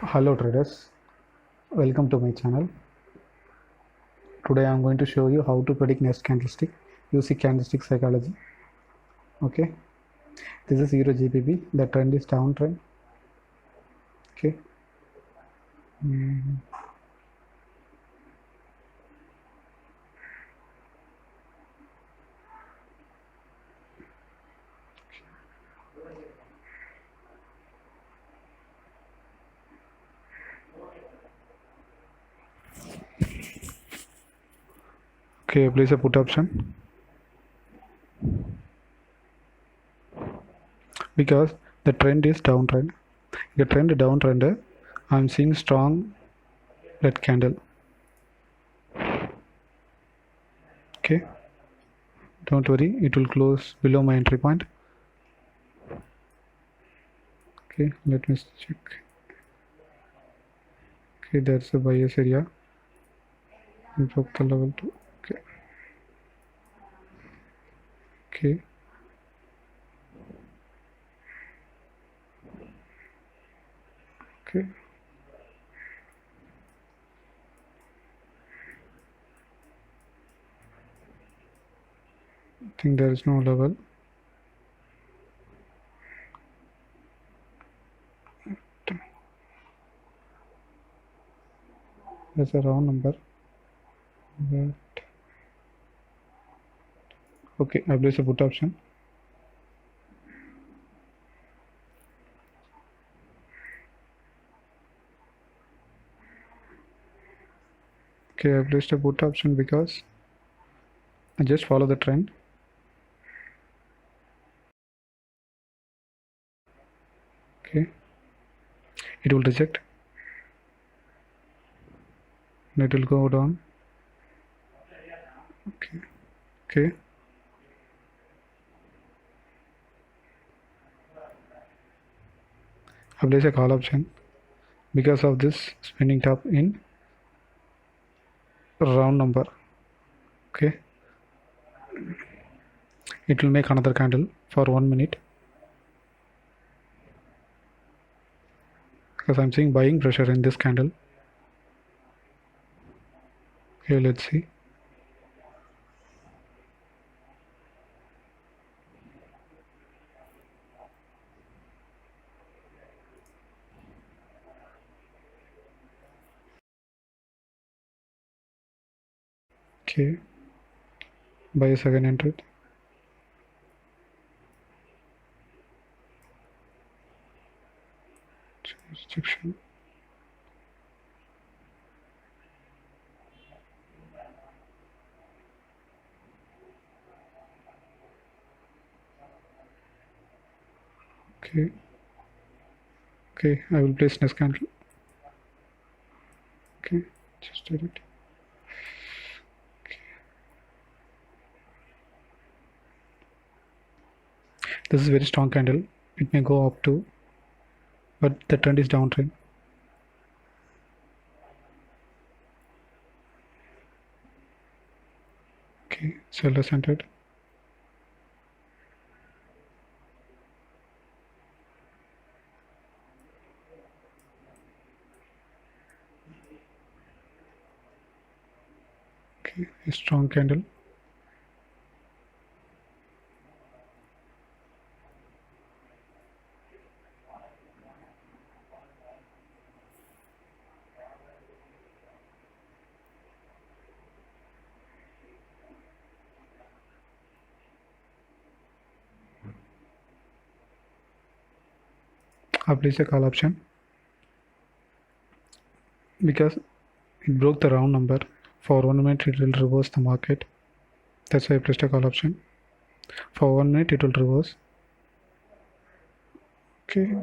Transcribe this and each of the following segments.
Hello traders, welcome to my channel. Today I am going to show you how to predict next candlestick using candlestick psychology. Okay, this is Euro GBP. The trend is downtrend. Okay. Okay, place a put option because the trend is downtrend. The trend downtrend. I am seeing strong red candle. Okay, don't worry, it will close below my entry point. Okay, let me check. Okay, that's a bias area. We broke the level 2. Okay. Okay. Okay. I think there is no level. That's a round number. But okay, I place a put option. Okay, I placed a put option because I just follow the trend. Okay, it will reject. It will go down. Okay, okay. I place a call option because of this spinning top in round number. Okay, it will make another candle for 1 minute because I'm seeing buying pressure in this candle. Okay, let's see. Okay, buy a second entry. Restriction. Okay, okay. I will place next candle. Okay, just did it. This is very strong candle. It may go up to, but the trend is downtrend. Okay, seller centered. Okay, a strong candle. I place a call option because it broke the round number. For 1 minute, it will reverse the market. That's why I placed a call option. For 1 minute, it will reverse. Okay.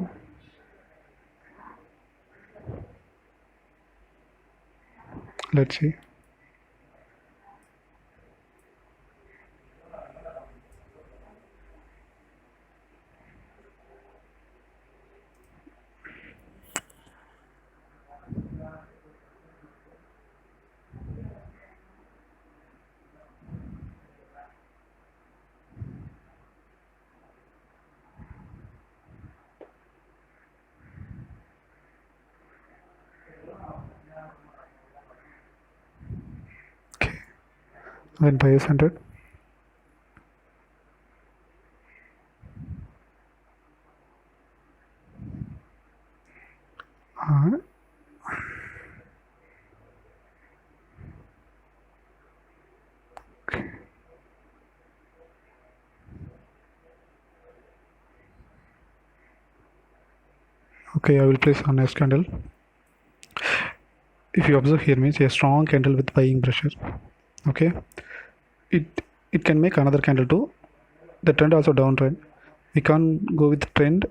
Let's see. then bias 100. Okay, I will place on next candle. If you observe here means a strong candle with buying pressure. Okay, it can make another candle too. The trend also downtrend. We can't go with trend.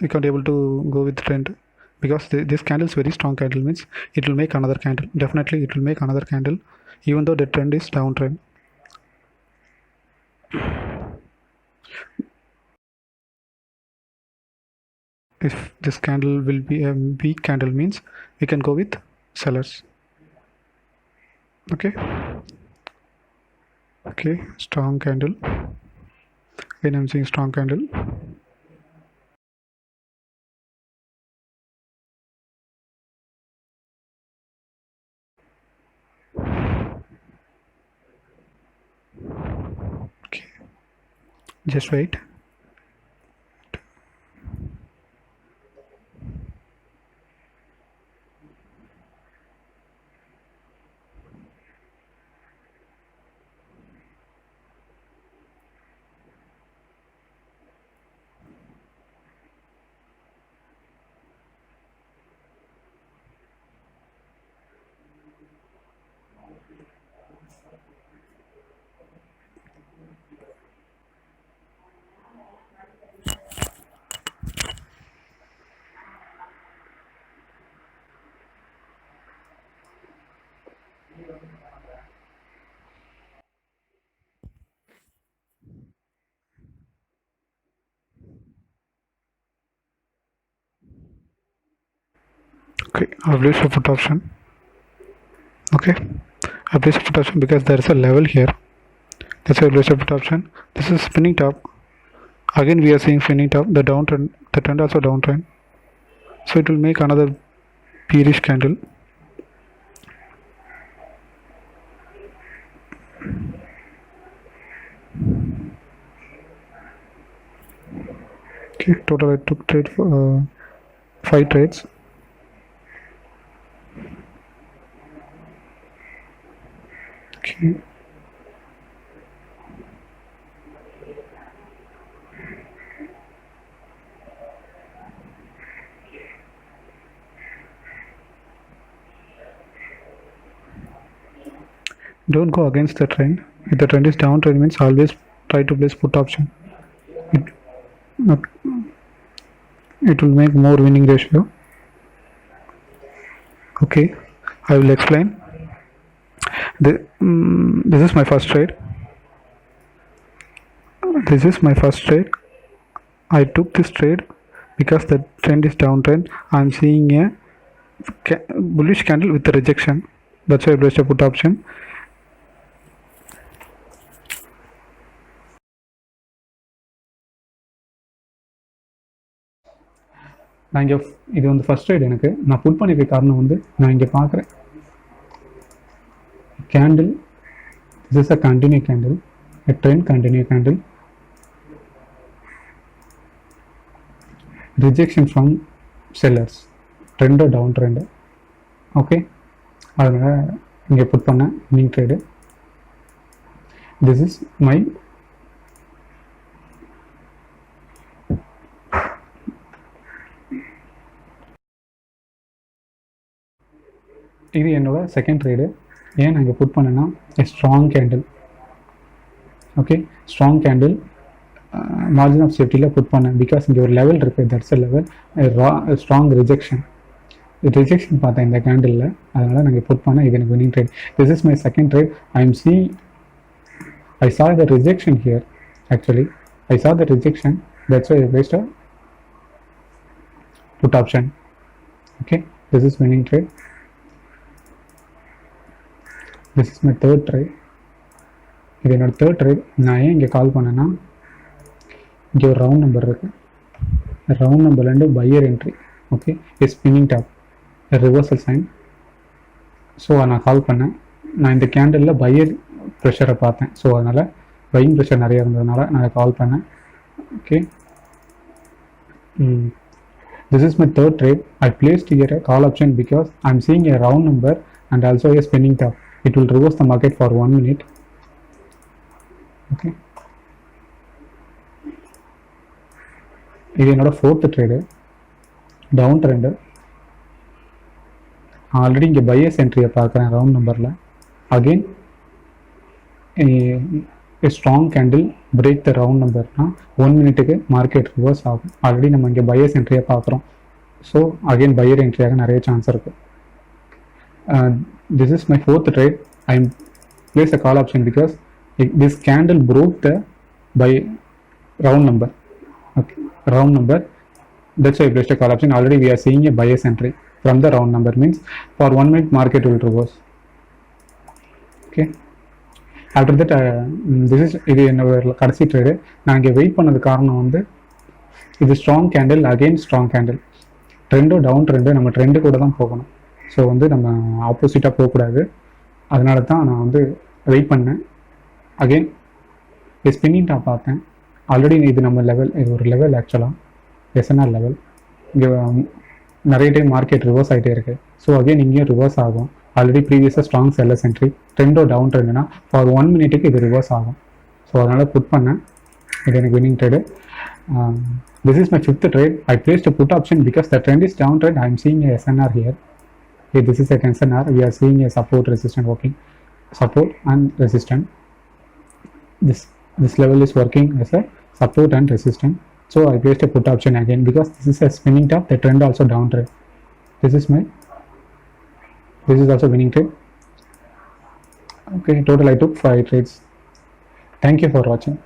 We can't able to go with trend because this candle is very strong candle means it will make another candle. Definitely it will make another candle even though the trend is downtrend. If this candle will be a weak candle means we can go with sellers. Okay, strong candle. When I'm seeing strong candle, okay, just wait. Okay, I'll place a put option. Okay, I place a put option because there is a level here. That's why I place a put option. This is spinning top. Again we are seeing spinning top. The downtrend, the trend also downtrend. So it will make another bearish candle. Okay, total I took trade for 5 trades. Okay. Don't go against the trend. If the trend is downtrend means always try to place put option. It will make more winning ratio. Okay, I will explain. This is my first trade. This is my first trade. I took this trade because the trend is downtrend. I'm seeing a bullish candle with the rejection. That's why I placed a put option. நான் இங்கே இது வந்து first trade எனக்கு நான் put பண்ணிக்க காரணம் வந்து நான் இங்கே பார்க்குறேன் candle this is a continue candle a trend continue candle, rejection from sellers, trend down trend. Okay, அதனால் இங்கே புட் பண்ணேன் winning trade. This is my இது என்னோட செகண்ட் ட்ரேடு. ஏன் நான் இங்கே புட் பண்ணேன்னா strong candle. Okay, strong candle margin of சேஃப்டியில் புட் பண்ணேன் பிகாஸ் இங்கே ஒரு லெவல் இருக்குது, that's a level. Strong rejection பார்த்தேன் இந்த கேண்டிலில், அதனால் நான் இங்கே புட் பண்ணேன். இது எனக்கு winning trade. This is my second trade. I saw the rejection here. Actually, I saw the rejection. That's why I placed a put option. Okay, this is winning trade. This is my third trade. இது என்னோட third trade. நான் ஏன் இங்கே கால் பண்ணேன்னா இங்கே ஒரு round number இருக்குது. Round நம்பர்லேருந்து buyer entry. Okay, spinning top reversal sign. So நான் கால் பண்ணேன். நான் இந்த கேண்டலில் பையர் ப்ரெஷரை பார்த்தேன். ஸோ அதனால் பையிங் ப்ரெஷர் நிறைய இருந்ததுனால நான் கால் பண்ணேன். Okay, this is my third trade. I placed here a call option because I'm seeing a round number and also a spinning top. It will reverse the market for 1 minute. Okay, இது என்னோட fourth trade, down trend. Already இங்கே buyers என்ட்ரியை பார்க்குறேன் round நம்பரில். Again strong candle break the round நம்பர்னா 1 மினிட்டுக்கு market reverse ஆகும். Already நம்ம இங்கே பையர்ஸ் என்ட்ரியை பார்க்குறோம். ஸோ அகெயின் பையர் என்ட்ரியாக நிறைய சான்ஸ் இருக்குது. This is my fourth trade. I place a call option because this candle broke the by round number. Okay, round number, that's why I placed a call option. Already we are seeing a buyer's entry from the round number, means for 1 minute market will reverse. Okay, after that this is இது என்னோட கடைசி trade. நான் இங்கே wait பண்ணது காரணம் வந்து இது strong candle, again strong candle, ட்ரெண்டோ டவுன் ட்ரெண்டு, நம்ம ட்ரெண்டு கூட தான் போகணும். ஸோ வந்து நம்ம ஆப்போசிட்டாக போகக்கூடாது. அதனால தான் நான் வந்து வெயிட் பண்ணேன். அகெயின் ஸ்பின்னிங் டாப் பார்த்தேன். ஆல்ரெடி இது நம்ம லெவல், இது ஒரு லெவல் ஆக்சுவலாக எஸ்என்ஆர் லெவல். இங்கே நிறைய டைம் மார்க்கெட் ரிவர்ஸ் ஆகிட்டே இருக்குது. ஸோ அகெயின் இங்கேயும் ரிவர்ஸ் ஆகும். ஆல்ரெடி ப்ரீவியஸாக ஸ்ட்ராங் செல்லர்ஸ் என்ட்ரி, ட்ரெண்டோ டவுன் ட்ரெண்டுனா ஃபார் 1 மினிட்டுக்கு இது ரிவர்ஸ் ஆகும். ஸோ அதனால் புட் பண்ணேன். இது எனக்கு winning trade. This is my fifth trade. I placed a put option because the trend is down trend. I am seeing a SNR here. Okay, this is a SNR. We are seeing a support resistance working, support and resistance. This level is working as a support and resistance. So I placed a put option again because this is a spinning top, the trend also down trend. This is also winning trade. Okay, total I took 5 trades. Thank you for watching.